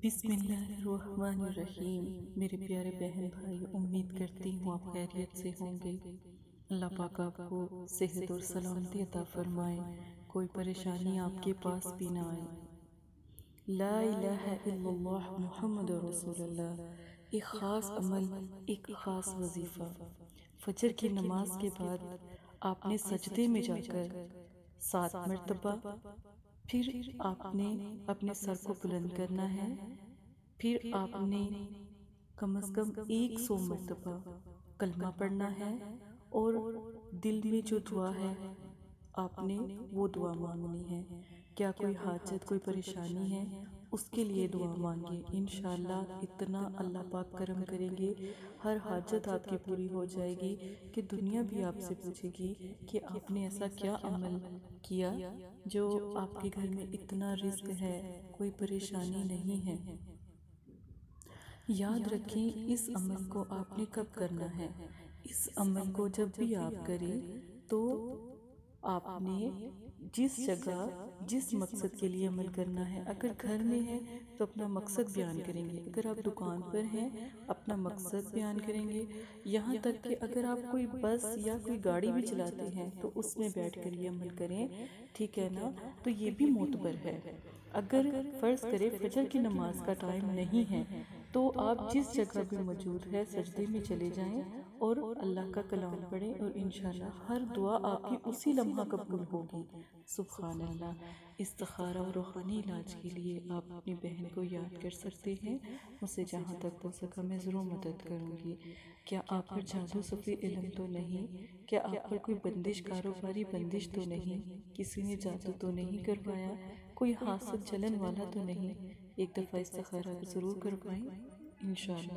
بسم اللہ الرحمن الرحیم۔ میرے پیارے بہن بھائی، امید کرتی ہوں آپ خیریت سے ہوں گے۔ اللہ پاک آپ کو صحت اور سلامتی عطا فرمائے، کوئی پریشانی آپ کے پاس بھی نہ آئے۔ لا الہ الا اللہ محمد رسول اللہ، ایک خاص عمل، ایک خاص وظیفہ۔ فجر کی نماز کے بعد آپ نے سجدے میں جا کر 7 مرتبہ، پھر آپ نے اپنے سر کو بلند کرنا ہے، پھر آپ نے کم از کم 100 مرتبہ کلمہ پڑھنا ہے، اور دل میں جو دعا ہے آپ نے وہ دعا مانگنی ہے۔ کیا کوئی حاجت، کوئی پریشانی ہے، اس کے لیے دعا مانگے، انشاءاللہ اتنا اللہ پاک کرم کریں گے، ہر حاجت آپ کی پوری ہو جائے گی کہ دنیا بھی آپ سے پوچھے گی کہ آپ نے ایسا کیا عمل کیا جو آپ کے گھر میں اتنا رزق ہے، کوئی پریشانی نہیں ہے۔ یاد رکھیں اس عمل کو آپ نے کب کرنا ہے۔ اس عمل کو جب بھی آپ کریں تو آپ نے جس جگہ جس مقصد کے لیے عمل کرنا ہے، اگر گھر میں ہے تو اپنا مقصد بیان کریں گے، اگر آپ دکان پر ہیں اپنا مقصد بیان کریں گے، یہاں تک کہ اگر آپ کوئی بس یا کوئی گاڑی بھی چلاتے ہیں تو اس میں بیٹھ کر یہ عمل کریں، ٹھیک ہے نا؟ تو یہ بھی معتبر ہے۔ اگر فرض کرے فجر کی نماز کا ٹائم نہیں ہے تو آپ جس جگہ بھی موجود ہے سجدے میں چلے جائیں اور اللہ کا کلام پڑھیں، اور انشاءاللہ ہر دعا آپ کی اسی لمحہ قبول ہوگی۔ سبحان اللہ۔ استخارہ اور روحانی علاج کے لیے آپ اپنی بہن کو یاد کر سکتے ہیں، مجھ سے جہاں تک ہو سکا میں ضرور مدد کروں گی۔ کیا آپ پر جادو سفری علم تو نہیں؟ کیا آپ پر کوئی بندش، کاروباری بندش تو نہیں؟ کسی نے جادو تو نہیں کروایا؟ کوئی حاسد جلن والا تو نہیں؟ ایک دفعہ استخارہ ضرور کروائیں، انشاءاللہ